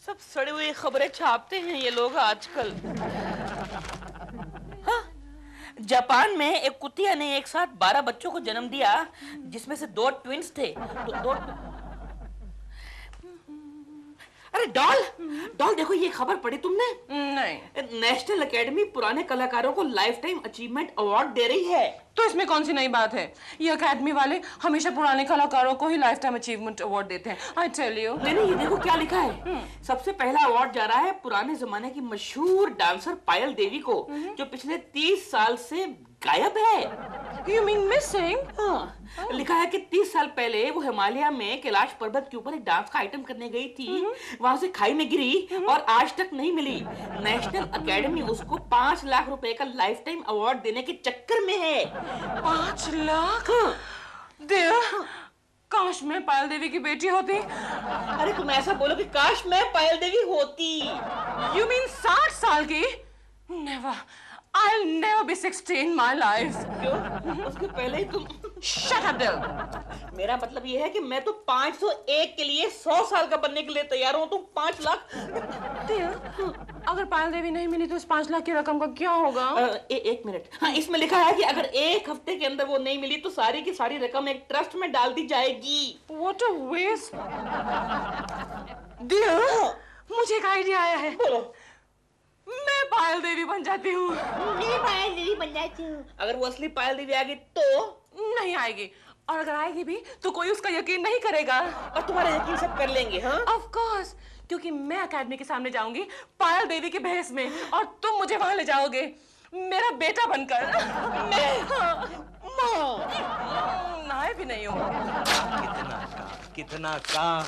सब सड़ी हुई खबरें छापते हैं ये लोग आजकल। हाँ? जापान में एक कुतिया ने एक साथ 12 बच्चों को जन्म दिया, जिसमें से 2 ट्विंस थे। तो 2 अरे डॉल डॉल देखो, ये खबर पढ़ी तुमने? नहीं। नेशनल एकेडमी पुराने कलाकारों को लाइफ टाइम अचीवमेंट अवार्ड दे रही है। तो इसमें कौन सी नई बात है? ये अकेडमी वाले हमेशा पुराने कलाकारों को ही लाइफ टाइम अचीवमेंट अवार्ड देते हैं। I tell you. नहीं, ये देखो क्या लिखा है। सबसे पहला अवार्ड जा रहा है पुराने जमाने की मशहूर डांसर पायल देवी को, जो पिछले 30 साल से गायब है। You mean missing? हाँ, लिखा है कि 30 साल पहले वो हिमालय में कैलाश पर्वत के ऊपर एक डांस का आइटम करने गई थी। वहां से खाई में गिरी और आज तक नहीं मिली। नेशनल एकेडमी उसको 5 लाख रुपए का लाइफ टाइम अवार्ड देने के चक्कर में है। 5 लाख? देव, काश मैं पायल देवी की बेटी होती। अरे तुम ऐसा बोलो कि काश मैं पायल देवी होती। You mean 60 साल की? Never. I'll never be 60 in my life. क्यों? उसके पहले ही तुम। Shut up, Dil. मेरा मतलब ये है कि मैं तो 501 के लिए 100 साल का बनने के लिए तैयार हूँ। तुम 5 लाख। दिल, अगर पायल देवी नहीं मिली तो इस 5 लाख की रकम का क्या होगा? एक मिनट। हाँ, इसमें लिखा है कि अगर 1 हफ्ते के अंदर वो नहीं मिली तो सारी की सारी रकम एक ट्रस्ट में डाल दी जाएगी। What a waste. दिल, मुझे एक आइडिया आया है। बोलो। मैं पायल देवी बन जाती हूँ। मैं पायल देवी बन जाती हूँ। अगर वो असली पायल देवी आ गई तो? नहीं आएगी, और अगर आएगी भी तो कोई उसका यकीन नहीं करेगा। और तुम्हारा यकीन सब कर लेंगे? हाँ, ऑफ कोर्स, क्योंकि मैं अकेडमी के सामने जाऊंगी पायल देवी के भेष में, और तुम मुझे वहां ले जाओगे मेरा बेटा बनकर। मैं भी नहीं हूँ। कितना काम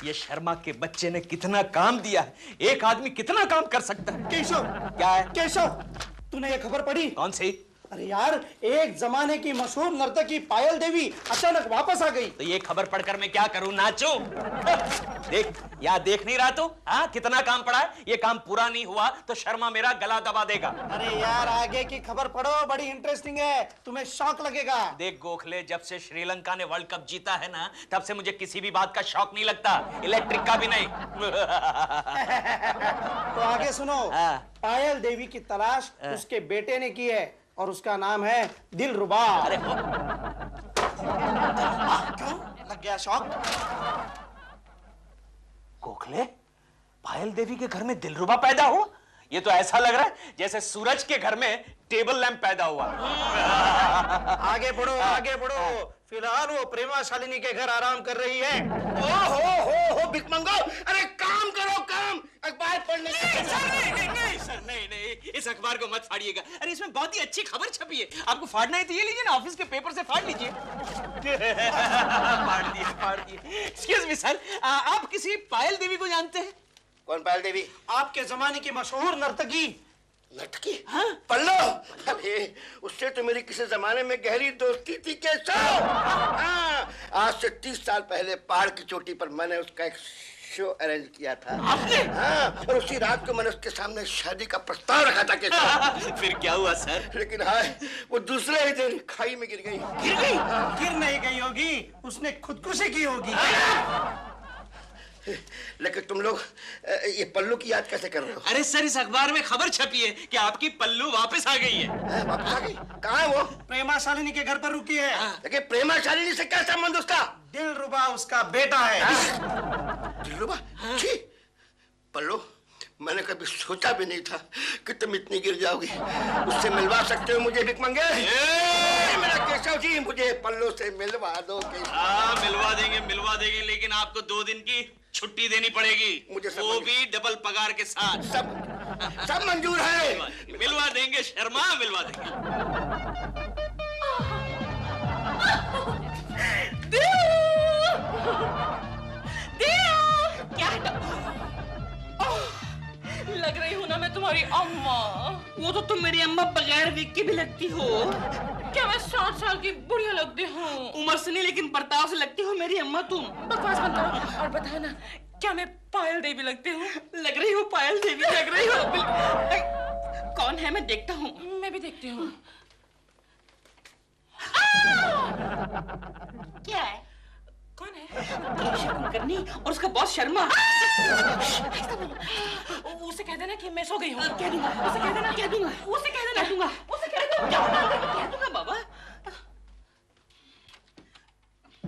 ये शर्मा के बच्चे ने कितना काम दिया है। एक आदमी कितना काम कर सकता है। केशव, क्या है? केशव, तूने ये खबर पढ़ी? कौन सी? अरे यार, एक जमाने की मशहूर नर्तकी पायल देवी अचानक वापस आ गई। तो ये खबर पढ़कर मैं क्या करूं? नाचूं? देख, यहाँ देख नहीं रहा तू? हाँ, कितना काम पड़ा है। ये काम पूरा नहीं हुआ तो शर्मा मेरा गला दबा देगा। अरे यार, आगे की खबर पढ़ो, बड़ी इंटरेस्टिंग है, तुम्हें शौक लगेगा। देख गोखले, जब से श्रीलंका ने वर्ल्ड कप जीता है ना, तब से मुझे किसी भी बात का शौक नहीं लगता, इलेक्ट्रिक का भी नहीं। तो आगे सुनो। पायल देवी की तलाश उसके बेटे ने की है और उसका नाम है दिलरुबा। अरे क्यों लग गया शौक? गोखले, पायल देवी के घर में दिलरुबा पैदा हुआ? ये तो ऐसा लग रहा है जैसे सूरज के घर में टेबल लैंप पैदा हुआ। आगे बढ़ो, आगे बढ़ो। फिलहाल वो प्रेमा शालिनी के घर आराम कर रही है। हो भिकमंगो, अरे काम करो, काम। अखबार पढ़ने नहीं, इस अखबार को मत फाड़िएगा। अरे इसमें बहुत ही अच्छी खबर छपी है। आपको फाड़ना है तो ये लीजिए ना, ऑफिस के पेपर से फाड़ लीजिए। फाड़ दिए। एक्सक्यूज मी सर, आप किसी पायल देवी को जानते हैं? कौन पायल देवी? आपके जमाने की मशहूर नर्तकी। लटकी? हाँ? पल्लो? अरे उससे तो मेरी किसी जमाने में गहरी दोस्ती थी। कैसा? हाँ, आज से 30 साल पहले पहाड़ की चोटी पर मैंने उसका एक शो अरेंज किया था। आपने? हाँ, और उसी रात को मैंने उसके सामने शादी का प्रस्ताव रखा था। कैसा? फिर क्या हुआ सर? लेकिन हाय, वो दूसरे ही दिन खाई में गिर गई। गिर गई? गिर नहीं गई होगी, उसने खुदकुशी की होगी। लेकिन तुम लोग ये पल्लू की याद कैसे कर रहे हो? अरे सर, इस अखबार में खबर छपी है कि आपकी पल्लू वापस आ गई है। वापस आ गई? कहाँ है वो? प्रेमा शालिनी के घर पर रुकी है। लेकिन प्रेमा शालिनी से क्या संबंध उसका? दिलरुबा उसका बेटा है। दिलरुबा? छी! पल्लू, मैंने कभी सोचा भी नहीं था कि तुम इतनी गिर जाओगी। उससे मिलवा सकते हो मुझे भिकमंगे? मेरा केशव जी, मुझे पल्लू से मिलवा दो। हाँ, मिलवा देंगे, लेकिन आपको 2 दिन की छुट्टी देनी पड़ेगी। मुझे वो भी डबल पगार के साथ। सब मंजूर है। मिलवा देंगे शर्मा, मिलवा देंगे। क्या लग रही हूँ ना मैं तुम्हारी अम्मा? वो तो तुम मेरी अम्मा बगैर विग के भी लगती हो। क्या मैं 60 साल की बुढ़िया लगती हूँ? उम्र से नहीं, लेकिन बर्ताव से लगती हो मेरी अम्मा तुम। बकवास बंद करो और बताओ ना, क्या मैं पायल देवी लगती हूँ? लग रही हो पायल देवी, लग रही हो। कौन है? मैं देखता हूँ। मैं भी देखती हूँ। क्या है? कौन है? केशव कुलकर्णी और उसका बॉस शर्मा। उसे कह देना कि मैं सो गई हूँ। कह दूंगा, उसे कह देना, कह दूंगा, उसे कह देना, कह दूंगा, उसे कह देना। कह दूंगा बाबा।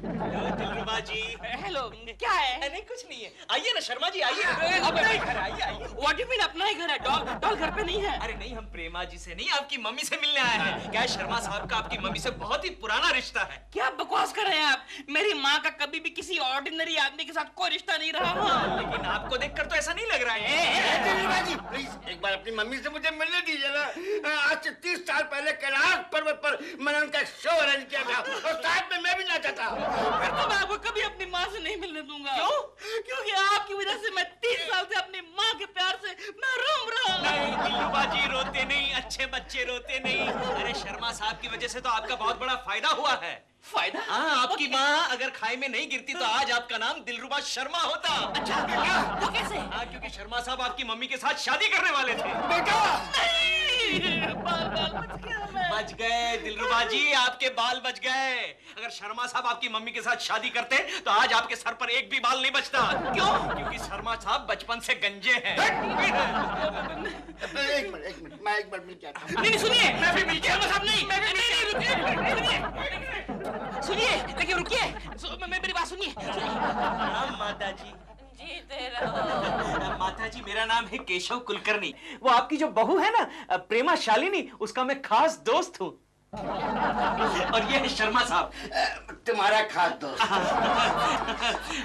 दिलरुबा जी। हेलो, क्या है? नहीं कुछ नहीं है, आइए ना शर्मा जी, आइए। अपना ही घर, आइए आइए। What do you mean अपना ही घर है? डॉल घर पे नहीं है। अरे नहीं, हम प्रेमा जी से नहीं, आपकी मम्मी से मिलने आए हैं। क्या है, शर्मा साहब का आपकी मम्मी से बहुत ही पुराना रिश्ता है। क्या बकवास कर रहे हैं आप? मेरी माँ का कभी भी किसी ऑर्डिनरी आदमी के साथ कोई रिश्ता नहीं रहा। लेकिन आपको देखकर तो ऐसा नहीं लग रहा है। दिलरुबा जी प्लीज एक बार अपनी मम्मी से मुझे मिलने दीजिए ना। आज से 30 साल पहले कैलाश पर्वत पर मैंने उनका शो अरेंज किया था और साथ में मैं भी नाचा था। फिर तो मैं आपको कभी अपनी माँ से नहीं मिलने दूंगा। क्यों? क्योंकि आपकी वजह से मैं 30 साल से अपनी माँ के प्यार से महरूम रहा। नहीं दिलरुबा जी, रोते नहीं, अच्छे बच्चे रोते नहीं। अरे शर्मा साहब की वजह से तो आपका बहुत बड़ा फायदा हुआ है। फायदा? हाँ, आपकी माँ अगर खाई में नहीं गिरती तो आज आपका नाम दिलरुबा शर्मा होता। अच्छा, वो कैसे? हाँ, क्योंकि शर्मा साहब आपकी मम्मी के साथ शादी करने वाले थे। बेटा बाल बच गया मैं। बच गए दिलरुबा जी, आपके बाल बच गए। अगर शर्मा साहब आपकी मम्मी के साथ शादी करते तो आज आपके सर पर एक भी बाल नहीं बचता। क्यों? क्योंकि शर्मा साहब बचपन से गंजे हैं। एक मिनट मैं एक बार मिल के आता हूँ। नहीं सुनिए, मैं भी मिल शर्मा साहब नहीं, सुनिए, लेकिन रुकिए, मेरी बात सुनिए। प्रणाम माता जी। जीते रहो। माता जी, मेरा नाम है केशव कुलकर्णी। वो आपकी जो बहू है ना, प्रेमा शालिनी, उसका मैं खास दोस्त हूँ। और ये है शर्मा साहब, तुम्हारा खास दोस्त।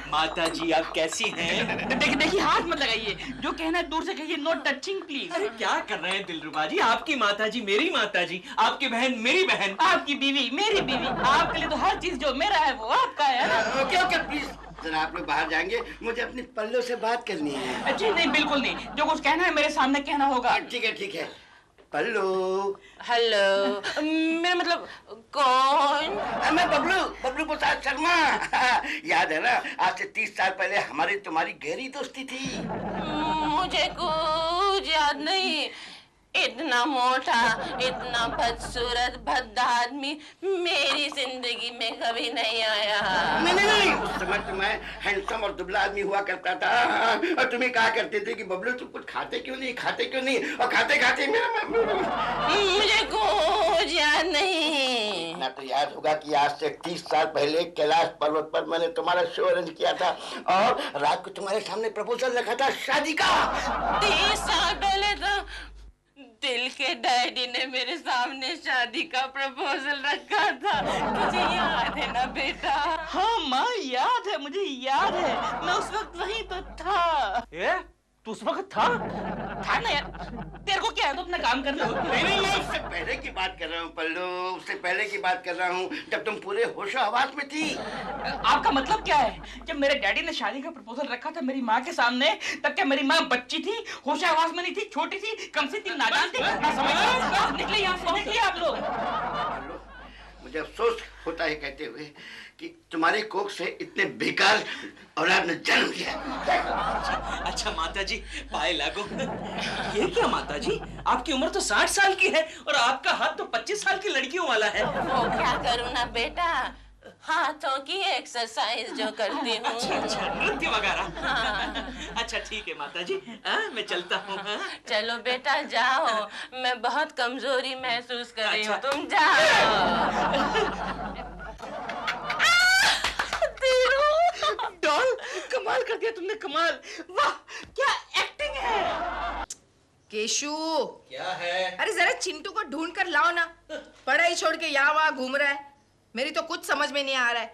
माता जी आप कैसी हैं? देखिए हाथ मत लगाइए, जो कहना है दूर से कहिए, नो टचिंग प्लीज। अरे क्या कर रहे हैं दिलरुबा जी? आपकी माता जी मेरी माता जी, आपकी बहन मेरी बहन। आपकी बीवी मेरी बीवी, आपके लिए तो हर चीज जो मेरा है वो आपका है ना। ओके ओके प्लीज जरा आप लोग बाहर जाएंगे, मुझे अपनी पल्लो से बात करनी है। जी नहीं, बिल्कुल नहीं, जो कुछ कहना है मेरे सामने कहना होगा। ठीक है ठीक है। पल्लो। हेलो, मेरा मतलब कौन? मैं बबलू बबलू प्रसाद शर्मा। याद है ना, आज से 30 साल पहले हमारी तुम्हारी गहरी दोस्ती थी। मुझे कुछ याद नहीं। इतना मोटा, इतना बदसूरत, भद्दा आदमी मेरी जिंदगी में कभी नहीं आया। नहीं उस समय तो मैं हैंडसम और दुबला आदमी हुआ करता था और तुम्हें कहा करते थे कि बबलू तुम कुछ खाते क्यों नहीं, और खाते खाते मेरा मुझे कुछ याद नहीं। ना तो याद होगा कि आज से 30 साल पहले कैलाश पर्वत पर मैंने तुम्हारा शो अरेंज किया था और रात को तुम्हारे सामने प्रपोजल रखा था शादी का। 30 साल पहले तो दिल के डैडी ने मेरे सामने शादी का प्रपोजल रखा था। तुझे याद है ना बेटा? हाँ माँ, याद है, मुझे याद है, मैं उस वक्त वहीं तो था। तू उस वक्त था ना यार, तेरे को क्या है, तो अपना काम कर लो। नहीं मैं उससे पहले की बात कर रहा हूँ पल्लू, उससे पहले की बात कर रहा हूँ जब तुम पूरे होशो हवास में थी। आपका मतलब क्या है? जब मेरे डैडी ने शादी का प्रपोजल रखा था मेरी माँ के सामने, तब क्या मेरी माँ बच्ची थी, होशो हवास में नहीं थी, छोटी थी, कम से थी, नादान थी? मैं समझ निकले यहाँ से, निकलिए आप लोग। मुझे अफसोस होता है कहते हुए कि तुम्हारे कोख से इतने बेकार औलाद ने जन्म लिया। अच्छा माता जी, पाए लागो। ये क्या माता जी, आपकी उम्र तो 60 साल की है और आपका हाथ तो 25 साल की लड़कियों वाला है। वो क्या करूँ ना बेटा, हाथों की एक्सरसाइज जो करती हूँ। अच्छा, नृत्य वगैरह। हाँ। अच्छा ठीक है माता जी, मैं चलता हूँ। चलो बेटा जाओ, मैं बहुत कमजोरी महसूस कर रही हूँ, अच्छा। तुम जाओ। डॉल, कमाल कर दिया तुमने, कमाल, वाह क्या एक्टिंग है। केशु, क्या है? अरे जरा चिंटू को ढूंढ कर लाओ ना, पढ़ाई छोड़ के यहाँ वहाँ घूम रहा है। मेरी तो कुछ समझ में नहीं आ रहा है,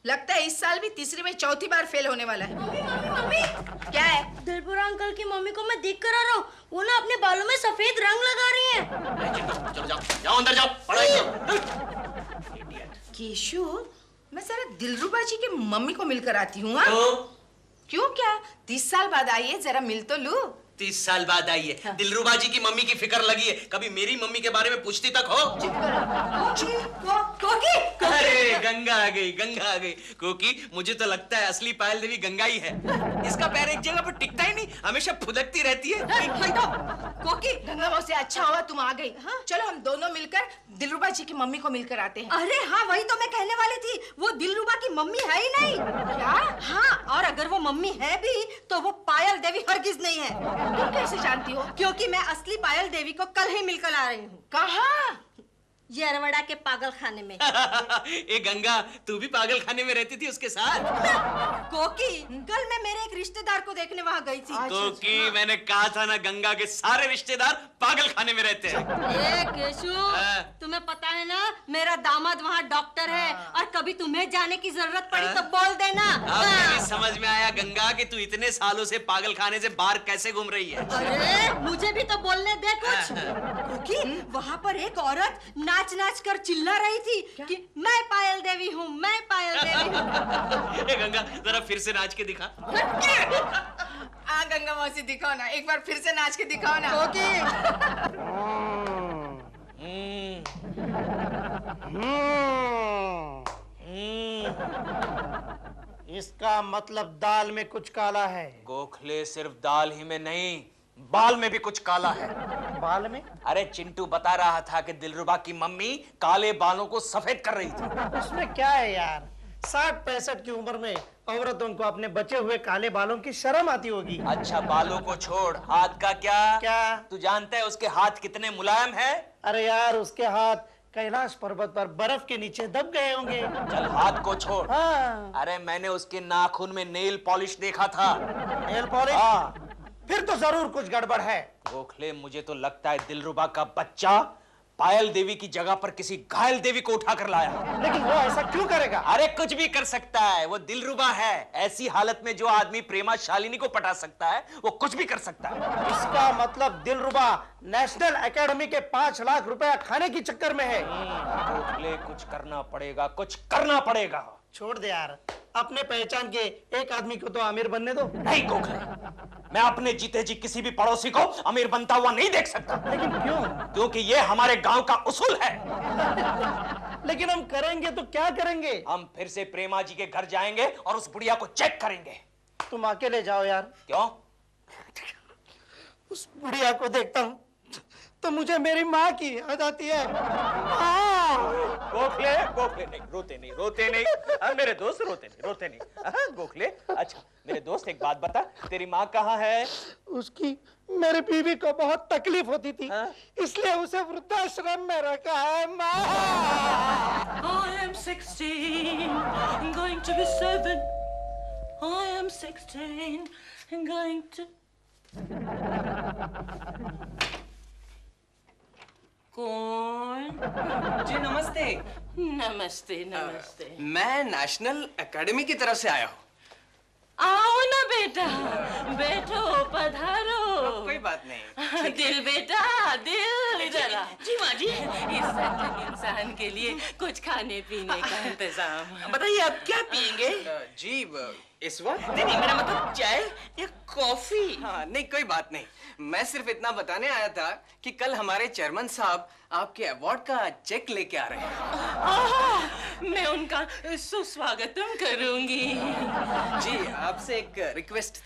लगता है इस साल भी तीसरी में चौथी बार फेल होने वाला है। मम्मी, क्या है? दिलपुरा अंकल की मम्मी को मैं देख कर आ रहा हूँ, वो ना अपने बालों में सफेद रंग लगा रही हैं। चलो जाओ अंदर जाओ, पढ़ाई करो। केशु, मैं जरा दिलरुबा जी की मम्मी को मिलकर आती हूँ। हाँ? तो? क्यों, क्या 30 साल बाद आई है, जरा मिल तो लूं। 30 साल बाद आई है। दिलरुबा जी की मम्मी की फिक्र लगी है, कभी मेरी मम्मी के बारे में पूछती तक हो? अरे गंगा आ गई, गंगा आ गई। कोकी, मुझे तो लगता है असली पायल देवी गंगा ही है। इसका पैर एक जगह पर टिकता ही नहीं, हमेशा फुदकती रहती है। कोकी, गंगा मौसी अच्छा हुआ तुम आ गई। चलो हम दोनों मिलकर दिलरुबा जी की मम्मी को मिलकर आते हैं। अरे हाँ, वही तो मैं कहने वाली थी, वो दिलरुबा की मम्मी है ही नहीं। क्या? हाँ, और अगर वो मम्मी है भी तो वो पायल देवी हरगिज नहीं है। तुम कैसे जानती हो? क्योंकि मैं असली पायल देवी को कल ही मिलकर आ रही हूँ। कहाँ? ये अरवड़ा के पागल खाने में। ए गंगा, तू भी पागल खाने में रहती थी उसके साथ? कोकी, कल मैं मेरे एक रिश्तेदार को देखने वहाँ गई थी। कोकी, मैंने कहा था ना, गंगा के सारे रिश्तेदार पागल खाने में रहते हैं। ए केशु, तुम्हें पता है ना, मेरा दामाद वहाँ डॉक्टर है, और कभी तुम्हें जाने की जरूरत पड़ी तो बोल देना। अब मुझे समझ में आया गंगा कि तू इतने सालों से पागल खाने से बाहर कैसे घूम रही है। अरे मुझे भी तो बोलने दे कुछ। क्योंकि वहाँ पर एक औरत नाच नाच कर चिल्ला रही थी कि मैं पायल देवी हूँ, मैं पायल देवी हूँ। ए गंगा, जरा फिर से नाच के दिखा। गंगा मौसी दिखाओ ना, एक बार फिर से नाच के दिखाओ ना। इसका मतलब दाल में कुछ काला है। गोखले, सिर्फ दाल ही में नहीं, बाल में भी कुछ काला है। बाल में? अरे चिंटू बता रहा था कि दिलरुबा की मम्मी काले बालों को सफेद कर रही थी। उसमें क्या है यार, 60-65 की उम्र में औरतों को अपने बचे हुए काले बालों की शर्म आती होगी। अच्छा, बालों को छोड़, हाथ का क्या? क्या? तू जानता है उसके हाथ कितने मुलायम है? अरे यार, उसके हाथ कैलाश पर्वत पर बर्फ के नीचे दब गए होंगे। चल हाथ को छोड़। हाँ। अरे मैंने उसके नाखून में नेल पॉलिश देखा था। Nail polish? हाँ। फिर तो जरूर कुछ गड़बड़ है। गोखले, मुझे तो लगता है दिलरुबा का बच्चा पायल देवी की जगह पर किसी घायल देवी को उठा कर लाया। लेकिन वो ऐसा क्यों करेगा? अरे कुछ भी कर सकता है, वो दिलरुबा है। ऐसी हालत में जो आदमी प्रेमा शालिनी को पटा सकता है, वो कुछ भी कर सकता है। इसका मतलब दिलरुबा नेशनल एकेडमी के 5 लाख रुपया खाने की चक्कर में है। गोखले, कुछ करना पड़ेगा, कुछ करना पड़ेगा। छोड़ दे यार, अपने पहचान के एक आदमी को तो अमीर बनने दो। नहीं गोखले, मैं अपने जीते जी किसी भी पड़ोसी को अमीर बनता हुआ नहीं देख सकता। लेकिन क्यों? क्योंकि ये हमारे गांव का उसूल है। लेकिन हम करेंगे तो क्या करेंगे? हम फिर से प्रेमा जी के घर जाएंगे और उस बुढ़िया को चेक करेंगे। तुम अकेले जाओ यार। क्यों? उस बुढ़िया को देखता हूँ तो मुझे मेरी माँ की याद आती है। गोखले, गोखले नहीं, रोते नहीं, रोते नहीं। मेरे दोस्त रोते नहीं, रोते नहीं। गोखले, अच्छा मेरे दोस्त एक बात बता, तेरी माँ कहाँ है? उसकी मेरी बीवी को बहुत तकलीफ होती थी, इसलिए उसे वृद्धाश्रम में रखा है। माँ। I am 16, I'm going to be 7. I am 16, I'm going to... कौन? जी नमस्ते। नमस्ते नमस्ते। मैं नेशनल एकेडमी की तरफ से आया हूँ। आओ ना बेटा, बैठो, पधारो। कोई बात नहीं। दिल बेटा, दिल इधर आ। जी माँ जी। इस सज्जन इंसान के लिए कुछ खाने पीने का इंतजाम। बताइए आप क्या पियेंगे? जी इस वक्त? नहीं नहीं, मेरा मतलब चाय या कॉफी? हाँ नहीं, कोई बात नहीं। मैं सिर्फ इतना बताने आया था कि कल हमारे चेयरमैन साहब आपके अवार्ड का चेक लेके आ रहे हैं। मैं उनका सुस्वागतम करूंगी। जी आपसे एक रिक्वेस्ट थी।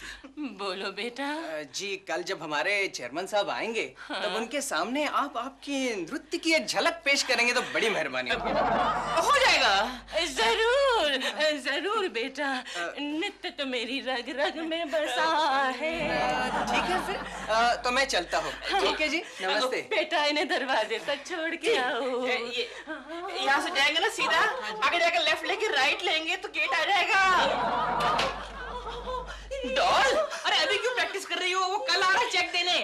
बोलो बेटा। जी कल जब हमारे चेयरमैन साहब आएंगे तब उनके सामने आप आपकी नृत्य की एक झलक पेश करेंगे तो बड़ी मेहरबानी होगी। हो जाएगा। जरूर जरूर बेटा, नृत्य तो मेरी रग रग में बसा है। ठीक है फिर तो मैं चलता हूँ। ठीक है जी, नमस्ते। बेटा इन्हें दरवाजे तक छोड़ के आओ। यहाँ से जाएंगे ना सीधा, आगे जाकर लेफ्ट लेके राइट लेंगे तो गेट आ जाएगा। डॉल, अरे अभी क्यों प्रैक्टिस कर रही हो? वो कल आ रहा है चेक देने।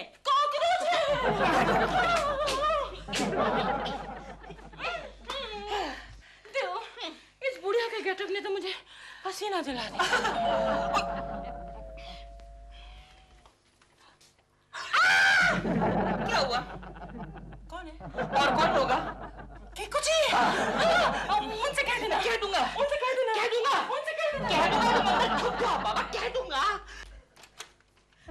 देखो, इस बुढ़िया के गेटअप ने तो मुझे पसीना दिला दिया। क्या हुआ? कौन है? और कौन होगा? कुछ ही। उनसे कह देना। कह दूंगा। उनसे कह देना। कह दूंगा। उनसे कह देना। कह दूंगा तो मतलब छुप जाओ बाबा, कह दूंगा।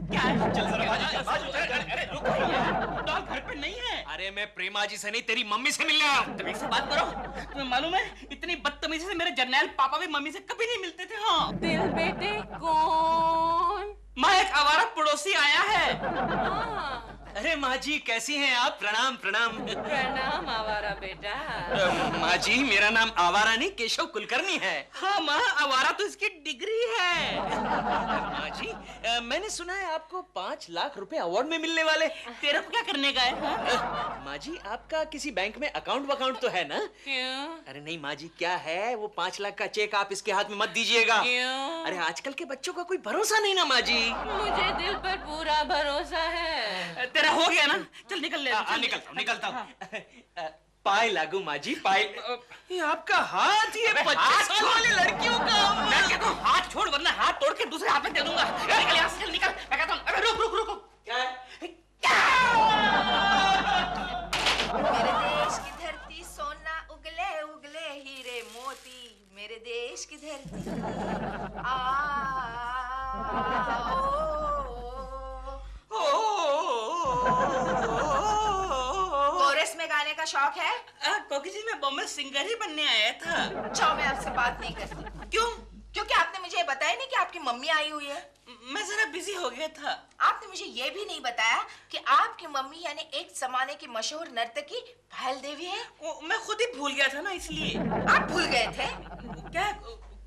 चल जरा बाजू चल, बाजू चल। अरे रुको यार, डॉल घर पे नहीं है। अरे मैं प्रेमा जी से नहीं तेरी मम्मी से मिलने आया हूँ। तमीज से बात करो। तुम्हें मालूम है इतनी बदतमीजी से मेरे जर्नैल पापा भी मम्मी से कभी नहीं मिलते थे। हाँ, दिल बेटे कौन? माँ एक आवारा पड़ोसी आया है। हाँ, अरे माँ जी कैसी हैं आप? प्रणाम प्रणाम। प्रणाम आवारा बेटा। माँ जी मेरा नाम आवारा नहीं केशव कुलकर्णी है। हाँ माँ, आवारा तो इसकी डिग्री है। माँ जी मैंने सुना है आपको 5 लाख रुपए अवार्ड में मिलने वाले। तेरे को क्या करने का है? हाँ? माँ जी आपका किसी बैंक में अकाउंट तो है ना? क्यों? अरे नहीं माँ जी, क्या है वो 5 लाख का चेक आप इसके हाथ में मत दीजिएगा। क्यों? अरे आजकल के बच्चों का कोई भरोसा नहीं ना माँ जी। मुझे दिल पर पूरा भरोसा है। तेरा हो गया ना? चल निकल ले। निकलता हूँ। पाए लागू माँ जी, पाए। ये आपका हाथ, ये 25 साल वाली लड़कियों का। मैं कहता हूँ हाथ छोड़, वरना हाथ तोड़ के दूसरे हाथ में दे दूंगा। निकल यहाँ से, चल निकल। मैं कहता हूँ अबे रुक। क्या है? मेरे देश की धरती सोना उगले उगले हीरे मोती, मेरे देश की धरती कोरस में गाने का शौक है? कोकी जी मैं बॉम्बे सिंगर ही बनने आया था। जाओ, मैं आपसे बात नहीं करती। क्यों? क्योंकि आपने मुझे ये बताया नहीं कि आपकी मम्मी आई हुई है। मैं जरा बिजी हो गया था। आपने मुझे ये भी नहीं बताया कि आपकी मम्मी यानी एक जमाने की मशहूर नर्तकी पायल देवी है। मैं खुद ही भूल गया था ना, इसलिए। आप भूल गए थे? क्या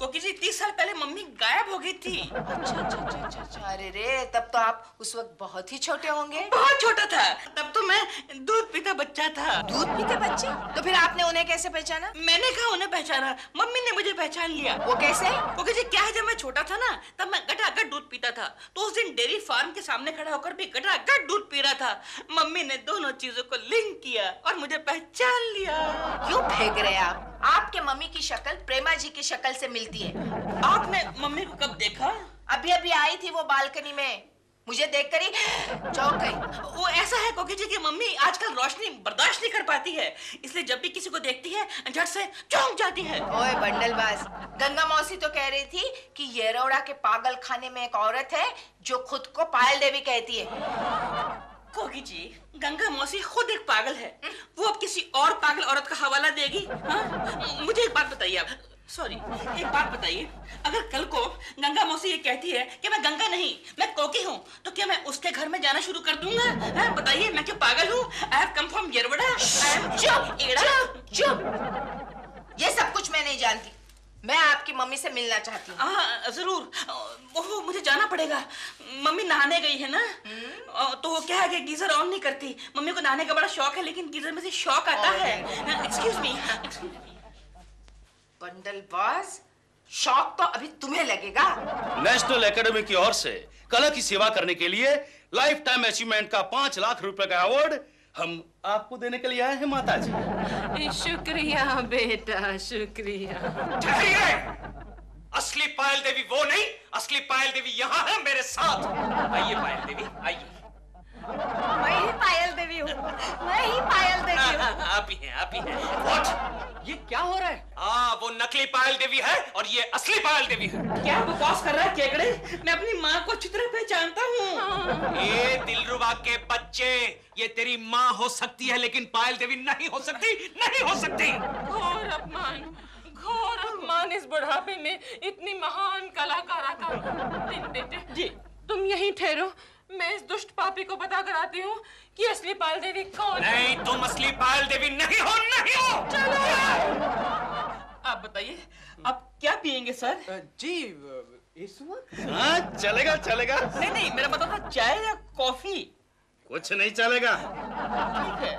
कोकी जी 30 साल पहले मम्मी गायब हो गई थी। अच्छा। अरे रे, तब तो आप उस वक्त बहुत ही छोटे होंगे। बहुत छोटा था, तब तो मैं दूध पीता बच्चा था। दूध पीते बच्चे? तो फिर आपने उन्हें कैसे पहचाना? मैंने कहा उन्हें पहचाना, मम्मी ने मुझे पहचान लिया। वो कैसे? क्योंकि जी क्या है, जब मैं छोटा था ना तब मैं गटागट दूध पीता था, तो उस दिन डेयरी फार्म के सामने खड़ा होकर भी गटागट दूध पी रहा था। मम्मी ने दोनों चीजों को लिंक किया और मुझे पहचान लिया। क्यों फेंक रहे आप? आपके मम्मी की शक्ल प्रेमा जी की शक्ल से मिलती है। आपने मम्मी को कब देखा? अभी आई थी वो बालकनी में, मुझे देखकर ही चौंक गई। वो ऐसा है कोकी जी की मम्मी आजकल रोशनी बर्दाश्त नहीं कर पाती है, इसलिए जब भी किसी को देखती है झट से चौंक जाती है। ओए बंडलबाज, गंगा मौसी तो कह रही थी कि येरौड़ा के पागल खाने में एक औरत है जो खुद को पायल देवी कहती है। कोकी जी, गंगा मौसी खुद एक पागल है, वो अब किसी और पागल औरत का हवाला देगी? हाँ? मुझे एक बात बताइए आप, एक बात बताइए, अगर कल को गंगा मौसी ये कहती है कि मैं गंगा नहीं मैं कोकी हूँ, तो क्या मैं उसके घर में जाना शुरू कर दूंगा? बताइए, मैं क्या पागल हूँ? I have come from Yerwada. चुप। ये सब कुछ मैं नहीं जानती, मैं आपकी मम्मी से मिलना चाहती हूँ। हाँ जरूर। ओह मुझे जाना पड़ेगा, मम्मी नहाने गई है ना। तो वो क्या है कि गीजर ऑन नहीं करती। मम्मी को नहाने का बड़ा शौक है, लेकिन गीजर में से शौक आता है। Excuse me. बंडलबाज, शौक तो अभी तुम्हें लगेगा। नेशनल एकेडमी की ओर से कला की सेवा करने के लिए लाइफ टाइम अचीवमेंट का 5 लाख रुपए का अवार्ड हम आपको देने के लिए आए हैं माता जी। शुक्रिया बेटा, शुक्रिया। असली पायल देवी वो नहीं, असली पायल देवी यहाँ है मेरे साथ। आइए पायल देवी, आइए। मैं ही पायल देवी हूँ, मैं ही पायल देवी हूँ। आप ही हैं। What? ये क्या हो रहा है? वो नकली पायल देवी है और ये असली पायल देवी है। क्या बकवास कर रहा है केकड़े? मैं अपनी माँ को अच्छी तरह पहचानता हूँ। ये दिलरुबा के बच्चे, ये तेरी माँ हो सकती है लेकिन पायल देवी नहीं हो सकती, नहीं हो सकती। घोर अपमान, घोर अपमान इस बुढ़ापे में इतनी महान कलाकारा का। बेटे जी तुम यहीं ठहरो, मैं इस दुष्ट पापी को बता कर आती हूँ कि असली पायल देवी कौन है। नहीं, तुम असली पायल देवी नहीं हो, नहीं हो। चलो। आप बताइए, आप क्या पियेंगे सर? जी इस वक्त? हाँ चलेगा। नहीं, मेरा मतलब था चाय या कॉफी? कुछ नहीं चलेगा। ठीक है।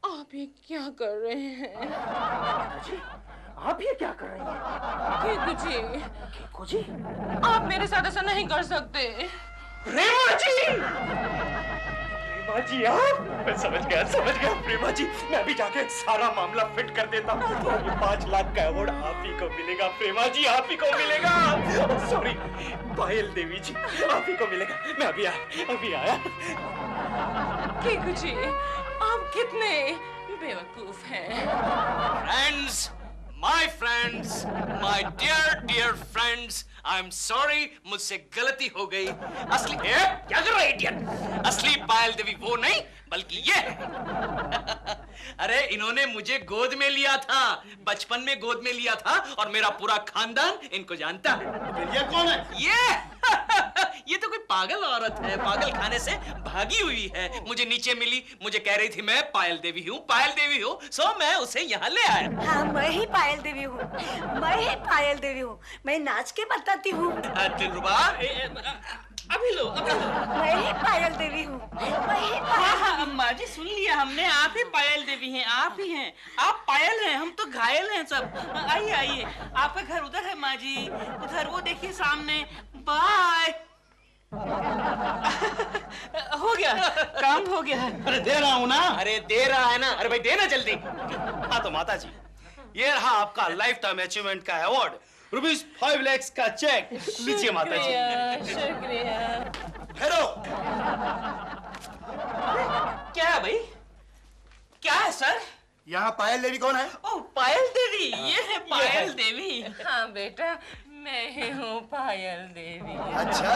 आप ये क्या कर रहे हैं? आप ये क्या कर रही हैं? केकू जी, आप मेरे साथ ऐसा नहीं कर सकते। प्रेमा जी आप? मैं समझ गया प्रेमा जी, मैं अभी जाके सारा मामला फिट कर देता हूँ। ये 5 लाख का अवार्ड आप ही को मिलेगा प्रेमा जी, आप ही को मिलेगा। सॉरी पायल देवी जी, आप ही को मिलेगा। मैं अभी आया। केकू जी, आप कितने बेवकूफ हैं। Friends, my friends, my dear friends, I am sorry, मुझसे गलती हो गई। असली क्या कर रहा है इडियट? असली पायल देवी वो नहीं बल्कि ये है। अरे इन्होंने मुझे गोद में लिया था, बचपन में गोद में लिया था, और मेरा पूरा खानदान इनको जानता है। ये कौन है? ये तो कोई पागल औरत है, पागल खाने से भागी हुई है। मुझे नीचे मिली, मुझे कह रही थी मैं पायल देवी हूँ, पायल देवी हूँ, सो मैं उसे यहाँ ले आया। हाँ, मैं ही पायल देवी हूँ, मैं ही पायल देवी हूँ। मैं नाच के बताती हूँ। दिलरुबा, अभी लो। मैं ही पायल देवी हूँ, मैं ही हाँ हाँ अम्मा जी, सुन लिया हमने, आप ही पायल देवी हैं, आप ही हैं, आप पायल हैं, हम तो घायल हैं सब। आइए आइए, आपका घर उधर है माँ जी, उधर वो देखिए सामने। बाय। हो गया, काम हो गया। अरे दे रहा हूँ ना। अरे दे रहा है ना, अरे भाई देना जल्दी। हाँ तो माता जी, ये रहा आपका लाइफ टाइम अचीवमेंट का अवार्ड, ₹5 लाख का चेक। लीजिए माता जी। शुक्रिया। हेलो, क्या है भाई? क्या है सर? यहाँ पायल देवी कौन है? ओह पायल देवी, ये है पायल देवी। हाँ बेटा, मैं ही हूँ पायल देवी। अच्छा,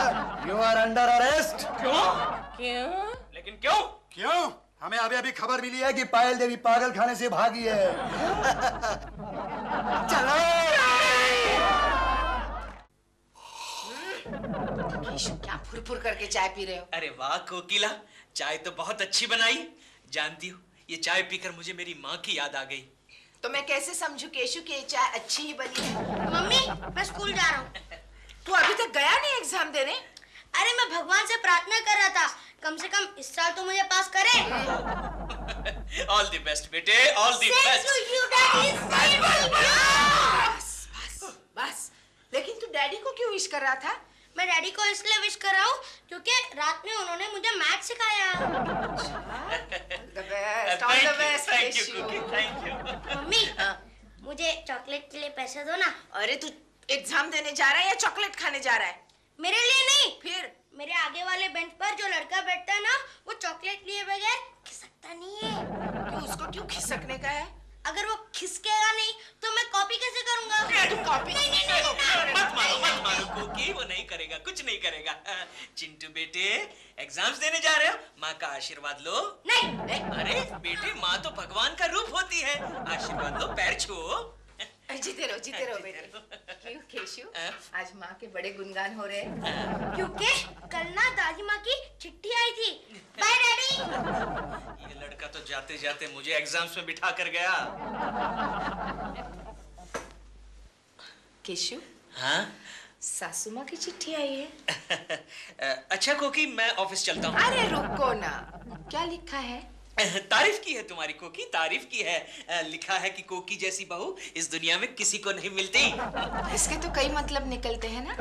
यू आर अंडर अरेस्ट। क्यों? क्यों? लेकिन क्यों? क्यों? हमें अभी खबर मिली है कि पायल देवी पागल खाने से भागी है। चलो। केशव, क्या फुर करके चाय पी रहे हो? अरे वाह कोकिला, चाय तो बहुत अच्छी बनाई। जानती हो, ये चाय पीकर मुझे मेरी माँ की याद आ गई। तो मैं कैसे समझू केशव कि ये चाय अच्छी ही बनी है? मम्मी, मैं स्कूल जा रहा हूँ। तू अभी तक गया नहीं एग्जाम देने? अरे मैं भगवान से प्रार्थना कर रहा था, कम से कम इस साल तो मुझे पास करे। ऑल द बेस्ट बेटे, ऑल द बेस्ट। बस, लेकिन तू डैडी को क्यों विश कर रहा था? मैं डैडी को इसलिए विश कर रहा हूँ क्योंकि रात में उन्होंने मुझे मैथ सिखाया। All the best, thank you Keshav. Cookie, thank you. Mummy, मुझे चॉकलेट के लिए पैसे दो ना। अरे तू एग्जाम देने जा रहा है या चॉकलेट खाने जा रहा है? मेरे लिए नहीं, फिर मेरे आगे वाले बेंच पर जो लड़का बैठता है ना, वो चॉकलेट लिए बगैर खिसकता नहीं है। क्यों, उसको क्यों खिसकने का है? अगर वो खिसकेगा नहीं तो मैं कॉपी कैसे करूंगा? तू कॉपी मत मारो कुकी, वो नहीं करेगा, कुछ नहीं करेगा। चिंटू बेटे, एग्जाम्स देने जा रहे हो, माँ का आशीर्वाद लो। नहीं। अरे बेटे, माँ तो भगवान का रूप होती है, आशीर्वाद लो, पैर छुओ। जीते रहो बेटे। क्यों केशव, आज माँ के बड़े गुणगान हो रहे हैं। क्योंकि कल ना दादी माँ की चिट्ठी आई थी। Bye daddy. ये लड़का तो जाते जाते मुझे एग्जाम्स में बिठा कर गया। केशव, हाँ? सासू माँ की चिट्ठी आई है। अच्छा कोकी, मैं ऑफिस चलता हूँ। अरे रुको ना, क्या लिखा है? तारीफ की है तुम्हारी कोकी, तारीफ की है। लिखा है कि कोकी जैसी बहू इस दुनिया में किसी को नहीं मिलती। इसके तो कई मतलब निकलते हैं ना।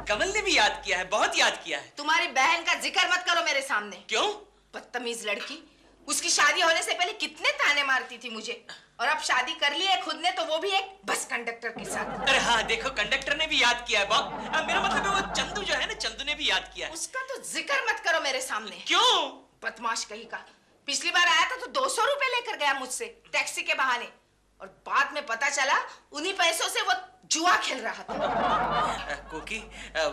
कमल ने भी याद किया है, बहुत याद किया है। तुम्हारी बहन का जिक्र मत करो मेरे सामने। क्यों? बदतमीज लड़की, उसकी शादी होने से पहले कितने ताने मारती थी मुझे, और अब शादी कर ली है खुद ने, तो वो भी एक बस कंडक्टर के साथ। अरे हाँ देखो, कंडक्टर ने भी याद किया है। मेरा मतलब है वो चंदू जो है ना, चंदू ने भी याद किया है। उसका तो जिक्र मत करो मेरे सामने। क्यों? बदमाश कहीं का। पिछली बार आया था तो 200 रुपए लेकर गया मुझसे टैक्सी के बहाने, और बाद में पता चला उन्हीं पैसों से वो जुआ खेल रहा था। कोकी,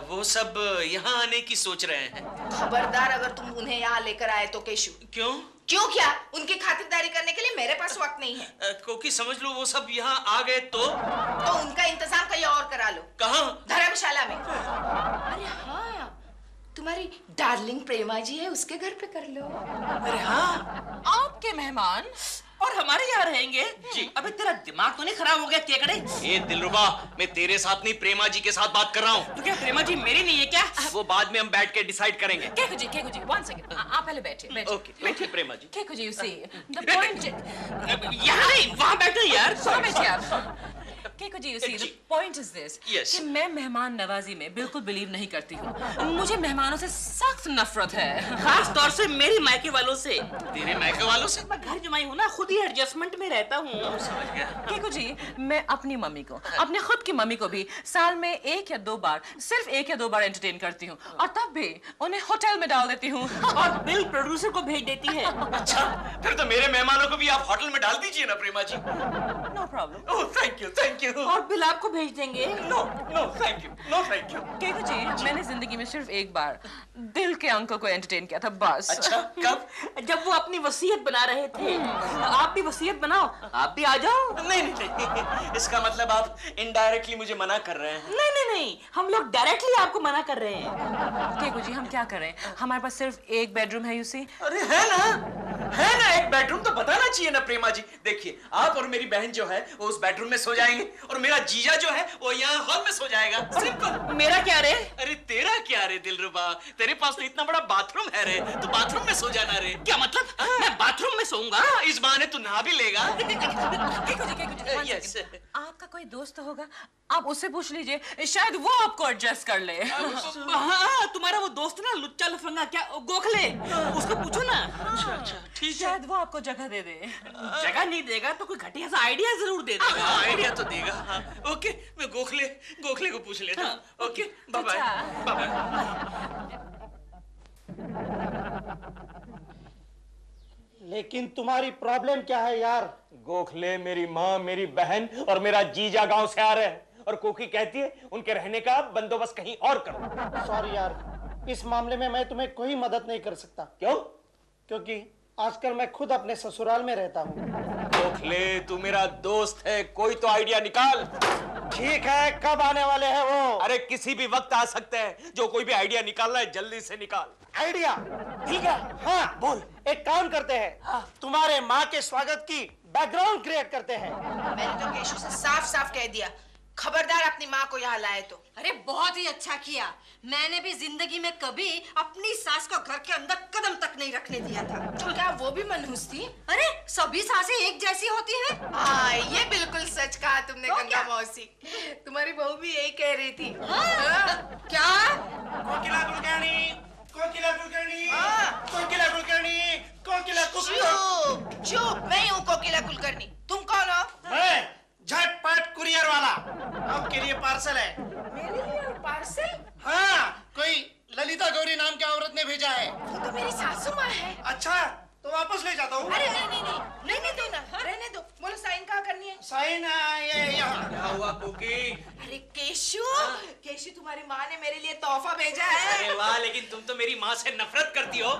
वो सब यहाँ आने की सोच रहे हैं। खबरदार अगर तुम उन्हें यहाँ लेकर आए तो केशव। क्यों? क्यों क्या? उनकी खातिरदारी करने के लिए मेरे पास वक्त नहीं है। कोकी समझ लो, वो सब यहाँ आ गए तो उनका इंतजाम कहीं और करा लो। कहाँ? धर्मशाला में। अरे हाँ, तुम्हारी डार्लिंग प्रेमा जी है, उसके घर पे कर लो। अरे हाँ, आपके मेहमान और हमारे यहाँ रहेंगे जी। अबे तेरा दिमाग तो नहीं खराब हो गया केकड़े? ए दिलरुबा, मैं तेरे साथ नहीं, प्रेमा जी के साथ बात कर रहा हूँ। तो क्या प्रेमा जी मेरी नहीं है क्या? वो बाद में हम बैठ के डिसाइड करेंगे। केकू जी, one second. आप पहले बैठिए। ओके, बैठिए प्रेमा जी। केकू जी, you see, the point. यहाँ नहीं, वहाँ बैठो यार। सुनो बैठिए आप। केको जी, you see, the point is this, Yes. कि मैं मेहमान नवाजी में बिल्कुल बिलीव नहीं करती हूँ। मुझे मेहमानों से सख्त नफरत है। खास तौर से मेरी मायके वालों से। तेरे मायके वालों से? मैं घर जमाई हूँ ना, खुद ही एडजस्टमेंट में रहता हूँ। समझ गया। केको जी, मैं अपनी मम्मी को, अपने खुद की मम्मी को भी साल में 1 या 2 बार, सिर्फ 1 या 2 बार एंटरटेन करती हूँ, और तब भी उन्हें होटल में डाल देती हूँ। और बिल प्रोड्यूसर को भेज देती है। अच्छा, फिर तो मेरे मेहमानों को भी आप होटल में डाल दीजिए ना Prema ji. No problem. Oh thank you, thank you. और बिल आपको भेज देंगे। No no thank you, no thank you. केको जी, मैंने जिंदगी में सिर्फ 1 बार दिल के अंकल को एंटरटेन किया था, बस। अच्छा, कब? जब वो अपनी वसीयत बना रहे थे। आप भी वसीयत बनाओ, आप भी आ जाओ। नहीं नहीं नहीं, इसका मतलब आप इनडायरेक्टली मुझे मना कर रहे हैं। नहीं नहीं नहीं, हम लोग डायरेक्टली आपको मना कर रहे हैं। केको जी, हम क्या करें? हमारे पास सिर्फ 1 बेडरूम है, यू सी। अरे है ना 1 बेडरूम तो बताना चाहिए ना प्रेमा जी। देखिए, आप और मेरी बहन जो है वो उस बेडरूम में सो जाएंगे, और मेरा जीजा जो है वो यहाँ हॉल में सो जाएगा। सिंपल। मेरा क्या रे? अरे तेरा क्या रे दिलरुबा, तेरे पास तो इतना बड़ा बाथरूम है रे, तो बाथरूम में सो जाना रे। क्या मतलब? मैं बाथरूम में सोऊंगा? इस बहाने तू नहा भी लेगा। केको जी, one Yes. second. आपका कोई दोस्त होगा, आप उससे पूछ लीजिए, शायद वो आपको एडजस्ट कर ले। हाँ, तुम्हारा वो दोस्त ना, लुच्चा लफंगा, क्या गोखले, उसको पूछो ना। अच्छा ठीक है। शायद वो आपको जगह दे दे। जगह नहीं देगा तो कोई घटिया सा आइडिया जरूर दे देगा। आइडिया तो देगा। हाँ, ओके, मैं गोखले को पूछ लेता हूँ। Okay, bye bye. अच्छा। Bye bye. लेकिन तुम्हारी प्रॉब्लम क्या है यार? गोखले, मेरी माँ, मेरी बहन और मेरा जीजा गांव से आ रहे हैं, और कोकी कहती है उनके रहने का बंदोबस्त कहीं और करो। सॉरी यार, इस मामले में मैं तुम्हें कोई मदद नहीं कर सकता। क्यों? क्योंकि आजकल मैं खुद अपने ससुराल में रहता हूँ। गोखले, तू मेरा दोस्त है, कोई तो आइडिया निकाल। ठीक है, कब आने वाले हैं वो? अरे किसी भी वक्त आ सकते हैं। जो कोई भी आइडिया निकालना है जल्दी से निकाल। आइडिया? ठीक है, हाँ बोल। एक काम करते हैं, तुम्हारे माँ के स्वागत की बैकग्राउंड क्रिएट करते हैं। मैंने तो केशु से साफ साफ कह दिया, खबरदार अपनी माँ को यहाँ लाए तो। अरे बहुत ही अच्छा किया। मैंने भी जिंदगी में कभी अपनी सास को घर के अंदर कदम तक नहीं रखने दिया था। तो क्या वो भी मनहूस थी? अरे सभी सासें एक जैसी होती हैं। हाँ, ये बिल्कुल सच कहा तुमने तो गंगा क्या? मौसी। तुम्हारी बहू भी यही कह रही थी। हाँ? क्या? कोकिला कुलकर्णी, कोकिला कुलकर्णी, कोकिला कुलकर्णी, कोकिला कुलकर्णी। चुप चुप, मैं हूँ कोकिला कुलकर्णी। तुम कौन हो? मैं झटपट कुरियर वाला। आपके लिए पार्सल है। मेरे लिए पार्सल? हाँ, कोई ललिता गौरी नाम की औरत ने भेजा है। वो तो मेरी सासू माँ है। अच्छा, तो वापस ले जाता हूँ। अरे नहीं दो ना, रहने दो। बोलो साइन कहाँ करनी है? साइन ये यहाँ। क्या हुआ कोकी? अरे केशु तुम्हारी माँ ने मेरे लिए तोहफा भेजा है। अरे वाह, लेकिन तुम तो मेरी माँ से नफरत करती हो।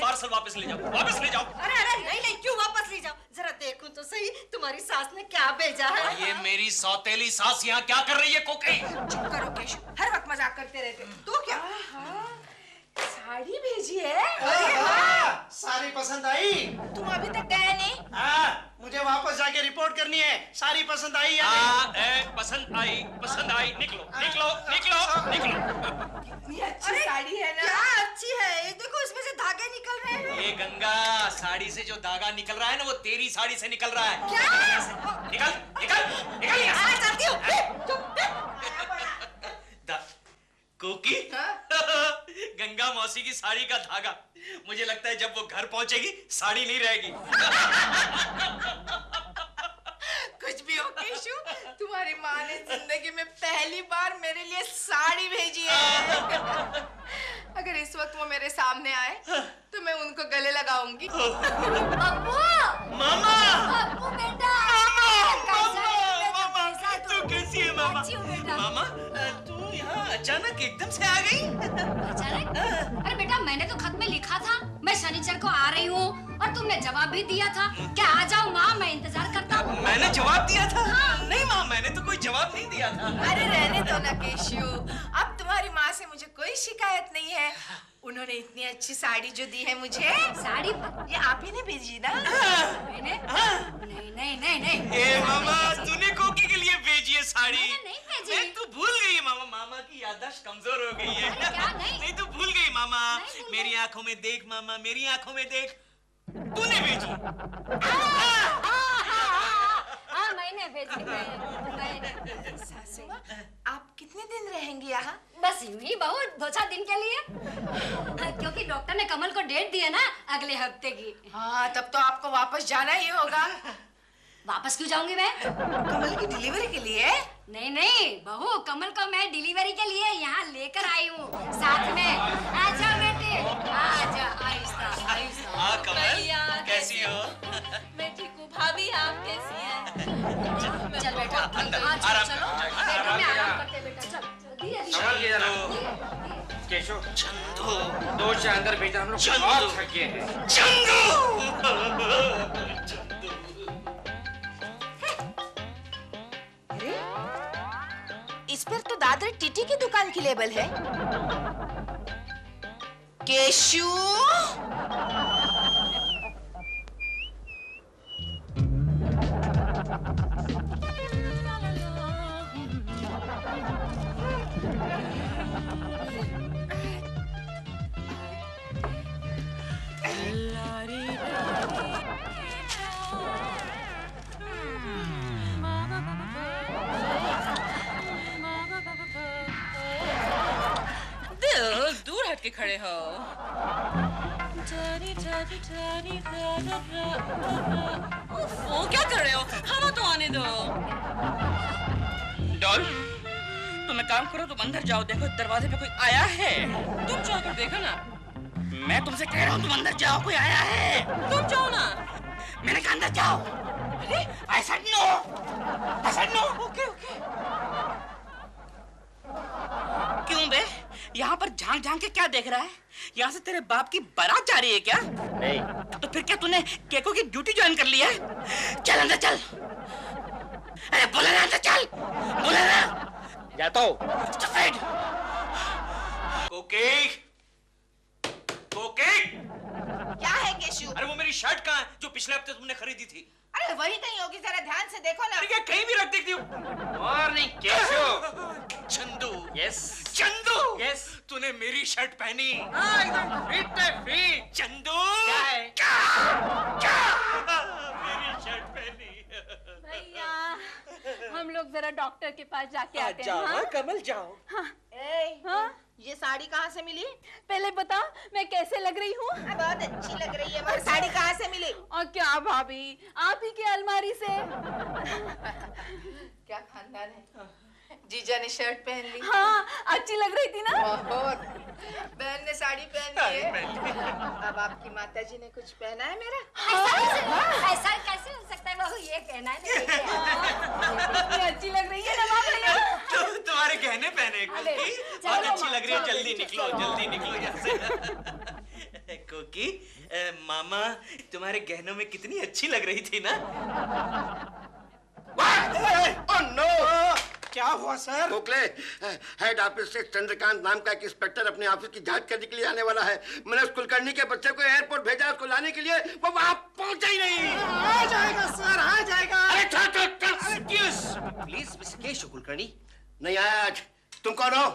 पार्सल वापस ले जाओ, वापस ले जाओ। अरे नहीं, क्यों वापस ले जाओ? जरा देखो तो सही, तुम्हारी सास ने क्या भेजा है। ये मेरी सौतेली सास यहाँ क्या कर रही है कोकी? चुप करो केशु, हर वक्त मजाक करते रहते। तो क्या? साड़ी भेजी है? अरे हाँ, सारी पसंद आई? तुम अभी तक गए नहीं? हाँ, मुझे वापस जाके रिपोर्ट करनी है। सारी पसंद आई या नहीं? पसंद आई। निकलो। कितनी अच्छी साड़ी है ना? क्या अच्छी है, ये देखो इसमें से धागे निकल रहे हैं। ये गंगा, साड़ी से जो धागा निकल रहा है ना, वो तेरी साड़ी से निकल रहा है। क्या? निकल आ जाती हूँ। चुप। कोकी, गंगा मौसी की साड़ी का धागा, मुझे लगता है जब वो घर पहुंचेगी साड़ी नहीं रहेगी। कुछ भी हो केशु, तुम्हारी माँ ने जिंदगी में पहली बार मेरे लिए साड़ी भेजी है। अगर इस वक्त वो मेरे सामने आए तो मैं उनको गले लगाऊंगी। अब्बू! मामा! अब्बू बेटा! तू कैसी है मामा? अच्छी हूँ बेटा। मामा, तू यहाँ अचानक एकदम से आ गई? अचानक? अरे बेटा, मैंने तो खत में लिखा था मैं शनिचर को आ रही हूँ, और तुमने जवाब भी दिया था क्या आ जाओ माँ, मैं इंतजार करता हूँ। मैंने जवाब दिया था? नहीं माँ, मैंने तो कोई जवाब नहीं दिया था। अरे रहने दो ना केशु, अब तुम्हारी माँ से मुझे कोई शिकायत नहीं है। उन्होंने इतनी अच्छी साड़ी जो दी है मुझे, साड़ी? ये आप ही ने भेजी ना? मैंने? नहीं। ए मामा, तूने कोकी के लिए भेजी है साड़ी? मैंने नहीं भेजी। नहीं, तू भूल गई है मामा। मामा की याददाश्त कमजोर हो गई है। अरे क्या? नहीं। तू भूल गई मामा। नहीं भूल मेरी आंखों में देख मामा, मेरी आंखों में देख, तूने भेजी। हाँ, मैं नहीं भेजेंगे। सासू माँ, आप कितने दिन रहेंगी यहाँ? बस यूं ही बहू 2-4 दिन के लिए, क्योंकि डॉक्टर ने कमल को डेट दी है ना अगले हफ्ते की। हाँ, तब तो आपको वापस जाना ही होगा। वापस क्यों जाऊंगी मैं? कमल की डिलीवरी के लिए? नहीं बहू, कमल को मैं डिलीवरी के लिए यहाँ लेकर आई हूँ साथ में। आजा बेटे, आजा, आहिस्ता आहिस्ता। हाँ कमल, कैसी हो? मैं ठीक हूँ भाभी, आप कैसी हैं? चल बेटा, आराम चलो बेडरूम में आराम करते बेटा, चल धीरे धीरे। केशव, चंदू, दो से अंदर भेजा, हम लोग बहुत थके हैं। इस पर तो दादर टीटी की दुकान की लेबल है। केशु, दूर हट के खड़े हो। वो क्या कर रहे हो? हवा तो आने दो। डॉल, तुम एक काम करो, तुम अंदर जाओ, देखो दरवाजे पे कोई आया है। तुम जाकर देखो ना। मैं तुमसे कह रहा हूँ, तुम अंदर जाओ, कोई आया है। तुम जाओ ना। मैंने कहा अंदर जाओ। अरे I said no. I said no. Okay okay. क्यों बे? यहाँ पर झांक झांक के क्या देख रहा है? यहाँ से तेरे बाप की बारात जा रही है क्या? नहीं। तो फिर क्या तूने केको की ड्यूटी ज्वाइन कर ली है? चल अंदर चल। अरे बोले ना अंदर चल, बोले ना। जाता हूँ। Stupid. कोकी, कोकी, क्या है केशु? अरे वो मेरी शर्ट कहाँ है जो पिछले हफ्ते तुमने खरीदी थी? अरे वही कहीं होगी, जरा ध्यान से देखो ना। अरे क्या कहीं भी रख देती हूँ? Morning Keshav. Chandu, yes. Chandu, yes. तूने मेरी शर्ट पहनी। हाँ, एकदम फिट है, फिट। चंदू, क्या है? क्या? मेरी शर्ट पहनी। भैया, हम लोग जरा डॉक्टर के पास जाके आते हैं। जाओ हाँ? कमल, जाओ। हाँ? ये साड़ी कहाँ से मिली? पहले बता, मैं कैसे लग रही हूँ? बहुत अच्छी लग रही है, मगर साड़ी कहाँ से मिली? और क्या भाभी, आप ही की अलमारी से। क्या खानदान है। जीजा ने शर्ट पहन ली। हाँ, अच्छी लग रही थी ना? बहुत। बहन ने साड़ी पहनी है। अब आपकी माताजी ने कुछ पहना है मेरा? ऐसा कैसे हो सकता है बहू, ये कहना है कितनी अच्छी लग रही है ना माँ भैया। तुम्हारे गहने पहने अरे, कोकी, चलो बहुत अच्छी माँ, लग रही है। चलो जल्दी बेटी, निकलो, चलो। जल्दी निकलो यहाँ से। कोकी, मामा तुम्हारे गहनों में कितनी अच्छी लग रही थी ना? Oh no! क्या हुआ सर? गोखले, हेड ऑफिस से चंद्रकांत नाम का एक इंस्पेक्टर अपने ऑफिस की जांच करने के लिए आने वाला है। मैंने उस कुलकर्णी के बच्चे को एयरपोर्ट भेजा उसको लाने के लिए, वो वहां पहुंचा ही नहीं। आ जाएगा सर, आ जाएगा। अरे चल। Excuse, please, Mr. Keshav Kulkarni. नहीं आया आज। तुम कौन हो?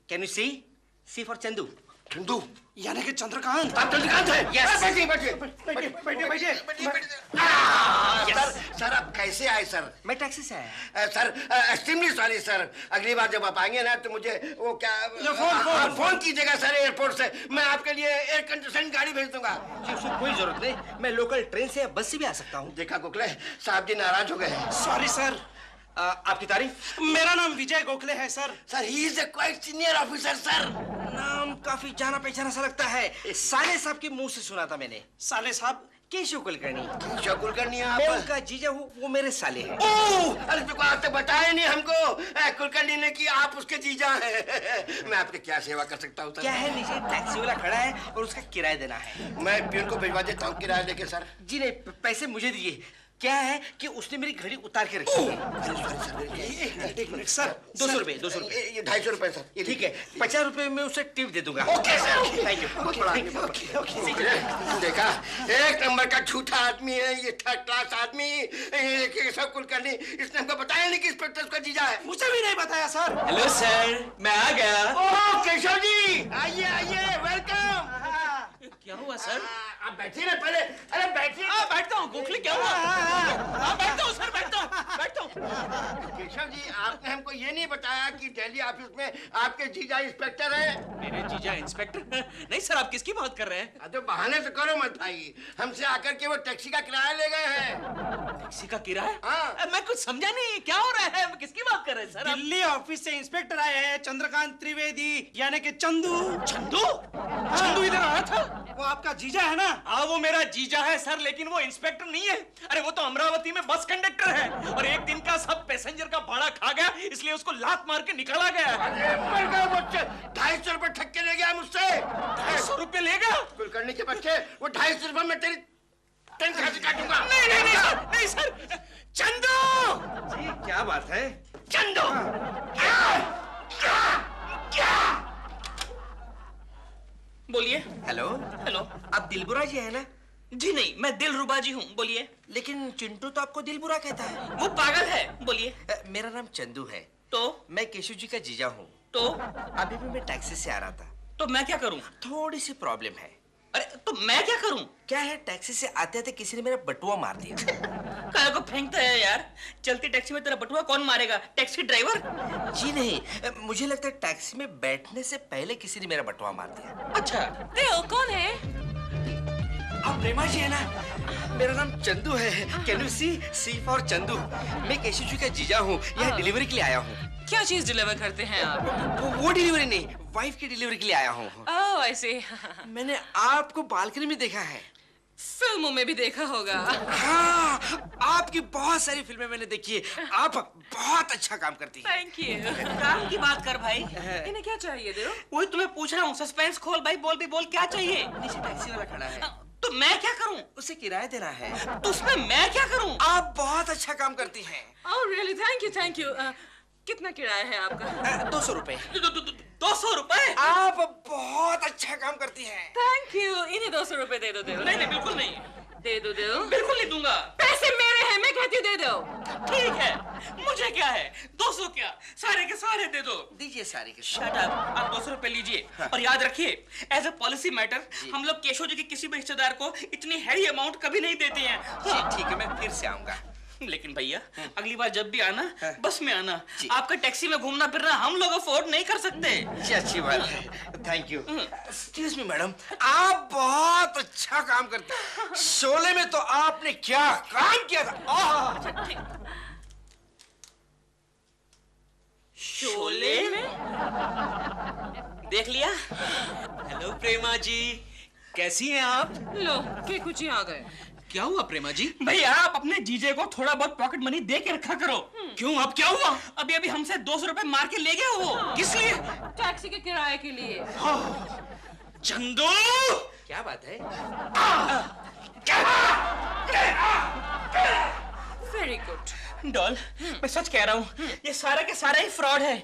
Can you see? See for Chandu. Chandu, यानी कि चंद्रकांत। आप चंद्रकांत है? Yes. बैठिए। सर आप कैसे आए सर? मैं टैक्सी से आया। Sir extremely sorry sir. अगली बार जब आप आएंगे ना तो मुझे वो क्या फोन कीजिएगा सर एयरपोर्ट से। मैं आपके लिए एयर कंडीशन गाड़ी भेज दूंगा। उसकी कोई जरूरत नहीं, मैं लोकल ट्रेन से या बस से भी आ सकता हूँ। देखा गोखले, साहब जी नाराज हो गए हैं। Sorry sir. आपकी तारीफ? मेरा नाम विजय गोखले है sir. Sir he is a quite senior officer sir. नाम काफी जाना पहचाना सा लगता है। साले साहब के मुंह से सुना था मैंने। साले साहब? केशव कुलकर्णी। केशव कुलकर्णी आप? मैं उनका जीजा हूँ, वो मेरे साले हैं। ओह, अरे तो आप तो बताए नहीं हमको कुलकर्णी ने कि आप उसके जीजा हैं। मैं आपकी क्या सेवा कर सकता हूँ सर? क्या है, नीचे टैक्सी वाला खड़ा है और उसका किराया देना है। मैं पियन को भिजवा देता हूँ किराया लेके सर। जी नहीं, पैसे मुझे दीजिए। क्या है कि उसने मेरी घड़ी उतार के रखी है। एक मिनट सर। 200 रुपए, 200 रुपए। ये 250 रुपए सर। ये ठीक है, 50 रुपए में उसे टिप दे दूंगा। Okay sir. Thank you. देखा, एक नंबर का झूठा आदमी है ये, थर्ड क्लास आदमी। ये केशव कुलकर्णी, इसने हमको बताया नहीं कि इंस्पेक्टर उसका जीजा है। मुझे भी नहीं बताया सर। हेलो सर, मैं आ गया। ओह केशव जी, आइए वेलकम। क्या हुआ सर? आप बैठिए ना पहले। अरे बैठिए। बैठता हूँ। गोखले क्या हुआ? बैठता हूँ सर, बैठता हूँ। बैठता हूँ। केशव जी, आपने हमको ये नहीं बताया कि दिल्ली ऑफिस में आपके जीजा इंस्पेक्टर है। मेरे जीजा इंस्पेक्टर? नहीं सर, आप किसकी बात कर रहे हैं? तो बहाने तो करो मत भाई, हमसे आकर के वो टैक्सी का किराया ले गए हैं। टैक्सी का किराया? हाँ। मैं कुछ समझा नहीं, क्या हो रहा है? किसकी बात कर रहे हैं सर? दिल्ली ऑफिस से इंस्पेक्टर आए हैं, चंद्रकांत त्रिवेदी, यानी कि चंदू। चंदू? चंदू इधर आया था? वो आपका जीजा है ना? हाँ, वो मेरा जीजा है सर, लेकिन वो इंस्पेक्टर नहीं है। अरे वो तो अमरावती में बस कंडक्टर है, और एक दिन का सब पैसेंजर का भाड़ा खा गया, इसलिए उसको लात मार के निकाला गया। अरे मर गया वो, 250 रुपए ठग के ले गया मुझसे। 250 रुपए लेगा? कुलकर्णी के बच्चे, वो 250 रुपए में तेरी खांसी काटूंगा। नहीं नहीं नहीं सर, नहीं सर। चंदू जी क्या बात है? चंदू क्या बोलिए। हेलो हेलो, आप दिलबुरा जी है ना? जी नहीं, मैं दिलरुबा जी हूँ, बोलिए। लेकिन चिंटू तो आपको दिलबुरा कहता है। वो पागल है, बोलिए। मेरा नाम चंदू है। तो मैं केशव जी का जीजा हूँ। तो अभी भी मैं टैक्सी से आ रहा था। तो मैं क्या करूँ? थोड़ी सी प्रॉब्लम है। अरे तो मैं क्या करूँ? क्या है, टैक्सी से आते आते किसी ने मेरा बटुआ मार दिया। काय को फेंकता है यार, चलती टैक्सी में तेरा बटुआ कौन मारेगा? Taxi driver? जी नहीं, मुझे लगता है टैक्सी में बैठने से पहले किसी ने मेरा बटुआ मार दिया। अच्छा, दिल कौन है? आप प्रेमा जी है ना? मेरा नाम चंदू है। Can you see for Chandu. मैं केशव जी का जीजा हूँ, यहाँ डिलीवरी के लिए आया हूँ। क्या चीज डिलीवर करते हैं आप? वो डिलीवरी नहीं, वाइफ की डिलीवरी के लिए आया हूँ। ओह, ऐसे। मैंने आपको बालकनी में देखा है। फिल्मों में भी देखा होगा। हाँ, आपकी बहुत सारी फिल्में मैंने देखी है। आप बहुत अच्छा काम करती हैं। Thank you. काम की बात कर भाई। इन्हें क्या चाहिए दिल? वही तुम्हें पूछ रहा हूँ, सस्पेंस खोल भाई, बोल भी बोल, क्या चाहिए? नीचे टैक्सी वाला खड़ा है, तो मैं क्या करूँ? उसे किराया देना है। तो उसमें मैं क्या करूँ? आप बहुत अच्छा काम करती हैं। Oh really, thank you thank you. कितना किराया है आपका? 200 रुपए। 200 रुपए? आप बहुत अच्छा काम करती हैं। Thank you. इन्हें 200 रुपए दे दो दिल। नहीं नहीं, बिल्कुल नहीं। दे दो दिल। बिल्कुल नहीं दूंगा। पैसे मेरे हैं, मैं कहती हूँ दे दो। ठीक है, मुझे क्या है, 200 क्या, सारे के सारे दे दो। दीजिए सारे के। शट अप, आप 200 रुपए लीजिए। और याद रखिए, एज अ पॉलिसी मैटर, हम लोग केशव जी के किसी भी रिश्तेदार को इतनी हैवी अमाउंट कभी नहीं देते हैं। जी ठीक है, मैं फिर से आऊंगा। लेकिन भैया, अगली बार जब भी आना, बस में आना। जी। आपका टैक्सी में घूमना फिरना हम लोग अफोर्ड नहीं कर सकते। जी अच्छी बात है, thank you. Excuse me madam, आप बहुत अच्छा काम करते हैं। शोले में तो आपने क्या काम किया था। शोले में? देख लिया? हेलो प्रेमा जी, कैसी हैं आप? लो, के कुछ ही आ गए। क्या हुआ प्रेमा जी? भैया, आप अपने जीजे को थोड़ा बहुत पॉकेट मनी दे के रखा करो। क्यों, अब क्या हुआ? अभी अभी हमसे 200 रुपए मार के ले गया वो। किस लिए? टैक्सी के किराए के लिए। चंदू! क्या बात है? Very good. डॉल, मैं सच कह रहा हूँ, ये सारा के सारा ही फ्रॉड है।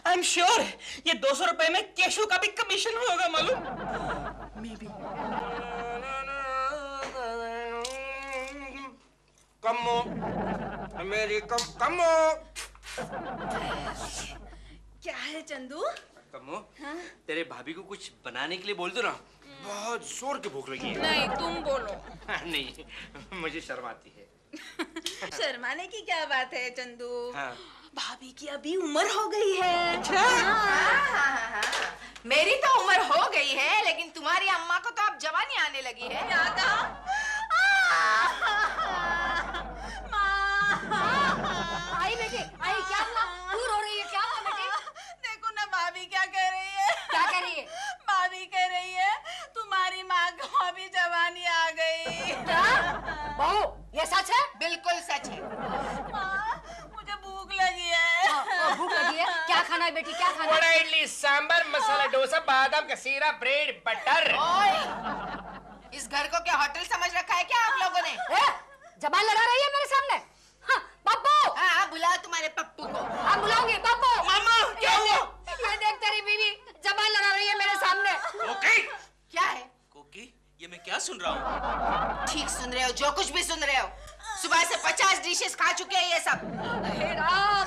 आई एम श्योर ये 200 रुपए में केशव का भी कमीशन होगा, मालूम? May be. कमो मेरी कमो। क्या है चंदू? कमो, तेरे भाभी को कुछ बनाने के लिए बोल दो ना, बहुत जोर की भूख लगी है। नहीं, तुम बोलो। नहीं, मुझे शर्म आती है। शर्माने की क्या बात है चंदू? हाँ। भाभी की अभी उम्र हो गई है। हाँ। मेरी तो उम्र हो गई है, लेकिन तुम्हारी अम्मा को तो अब जवानी आने लगी है। आई बेटी, आई, क्या हुआ? क्यों रो रही है? क्या हुआ बेटी? देखो ना भाभी क्या कह रही है। क्या कह रही है? भाभी कह रही है तुम्हारी माँ को अभी जवानी आ गई। क्या? बहू, ये सच है? बिल्कुल सच है। माँ, मुझे भूख लगी है। भूख लगी है? क्या खाना है बेटी, क्या खाना है? वड़ा, इडली, सांबर, मसाला डोसा, बादाम का सीरा, ब्रेड, बटर। ओए, इस घर को क्या होटल समझ रखा है क्या आप लोगों ने? जबान लड़ा रही है मेरे सामने? हाँ, पप्पू! हाँ, बुलाओ तुम्हारे पप्पू को। आप बुलाऊंगी पप्पू। मामा, क्या हुआ? ये देख तेरी बीवी जबान लड़ा रही है मेरे सामने। ओके। क्या है? कोकी, ये मैं क्या सुन रहा हूँ? ठीक सुन रहे हो, जो कुछ भी सुन रहे हो। सुबह से 50 डिशेस खा चुके हैं ये सब। हे राम!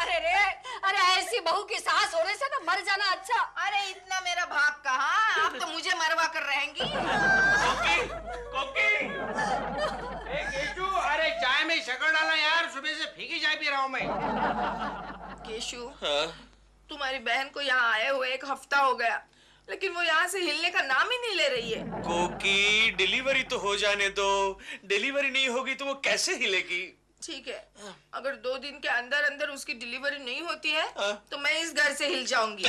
अरे रे, अरे ऐसी बहू की सास होने से तो मर जाना अच्छा। अरे इतना मेरा भाग कहाँ, आप तो मुझे मरवा कर रहेंगी। कोकी, कोकी। केशू, अरे चाय में शक्कर डाला यार, सुबह से ठीक ही चाय पी रहा हूँ मैं। केशु, तुम्हारी बहन को यहाँ आए हुए 1 हफ्ता हो गया, लेकिन वो यहाँ से हिलने का नाम ही नहीं ले रही है। कोकी, डिलीवरी तो हो जाने दो। डिलीवरी नहीं होगी तो वो कैसे हिलेगी? ठीक है, अगर 2 दिन के अंदर अंदर उसकी डिलीवरी नहीं होती है तो मैं इस घर से हिल जाऊंगी।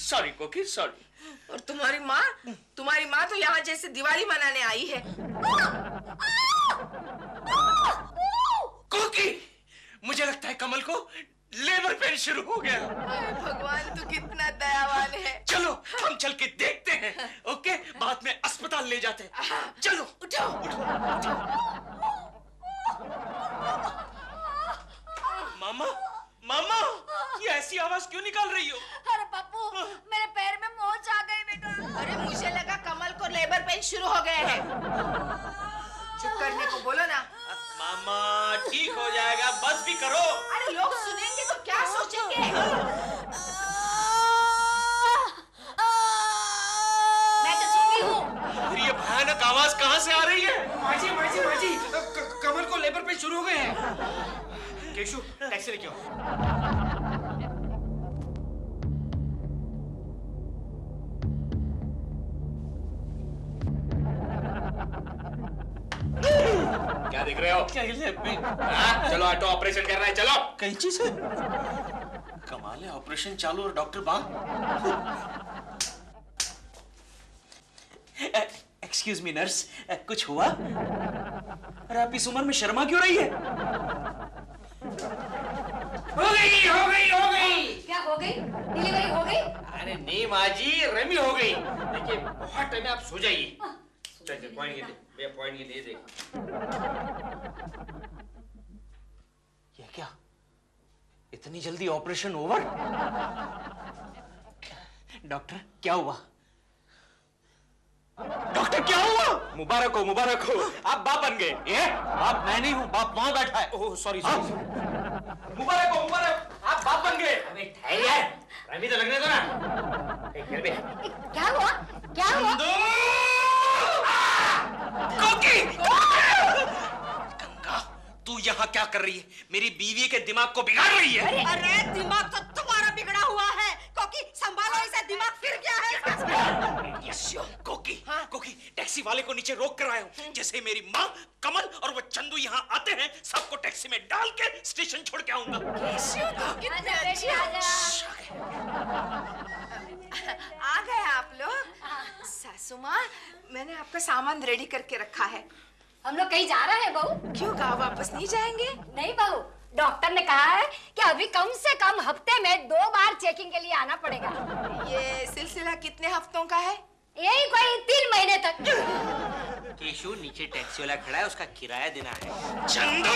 सॉरी कोकी, सॉरी। और तुम्हारी माँ तो यहाँ जैसे दिवाली मनाने आई है। कोकी, मुझे लगता है कमल को लेबर पेन शुरू हो गया। भगवान, तू कितना दयावान है। चलो हम चल के देखते हैं, ओके? बाद में अस्पताल ले जाते हैं। चलो उठो, उठो। मामा, मामा, ये ऐसी आवाज क्यों निकाल रही हो? अरे पप्पू, मेरे पैर में मोच आ गई बेटा। अरे मुझे लगा कमल को लेबर पेन शुरू हो गए हैं। चुप करने को बोलो ना। मामा, ठीक हो जाएगा, बस भी करो। अरे लोग सुनेंगे तो क्या सोचेंगे? मैं तो चुपी हूँ। ये भयानक आवाज कहाँ से आ रही है? माजी, कमल को लेबर पेन शुरू हो गए हैं। केशु, टैक्सी लेके आओ। क्या देख रहे हो? चलो ऑटो ऑपरेशन कर रहा है, चलो। कैंची से? कमाल है, ऑपरेशन चालू और डॉक्टर बाहर। एक्सक्यूज मी नर्स, कुछ हुआ? अरे आप इस उम्र में शर्मा क्यों रही है? हो गई। क्या हो गई? डिलीवरी हो गई? अरे नहीं माँ जी, रमी हो गई। देखिए बहुत टाइम है, आप सो जाइए। चल पॉइंट ये दे। ये क्या? इतनी जल्दी ऑपरेशन ओवर? डॉक्टर क्या हुआ? डॉक्टर क्या हुआ? मुबारक हो, आप बाप बन गए। ये बाप मैं नहीं हूँ, बाप वहां बैठा है। Oh sorry. मुबारक हो, आप बाप बन गए। अबे ठहर यार, रमी तो लगने दो ना। क्या हुआ? कोकी! गंगा, तू यहाँ क्या कर रही है? मेरी बीवी के दिमाग को बिगाड़ रही है। अरे दिमाग तो तुम्हारा बिगड़ा हुआ है। कोकी संभालो इसे, दिमाग फिर क्या है? कोकी, टैक्सी वाले को नीचे रोक कर आया हूँ। जैसे मेरी माँ, कमल और वो चंदू यहाँ आते हैं, सबको टैक्सी में डाल के स्टेशन छोड़ के आऊंगा। आ गए आप लोग? सासू माँ, मैंने आपका सामान रेडी करके रखा है। हम लोग कहीं जा रहे हैं बहू? क्यों, गाँव वापस नहीं जाएंगे? नहीं बहू, डॉक्टर ने कहा है कि अभी कम से कम हफ्ते में 2 बार चेकिंग के लिए आना पड़ेगा। ये सिलसिला कितने हफ्तों का है? यही कोई 3 महीने तक। केशु, नीचे टैक्सी वाला खड़ा है, उसका किराया देना है। चंदू!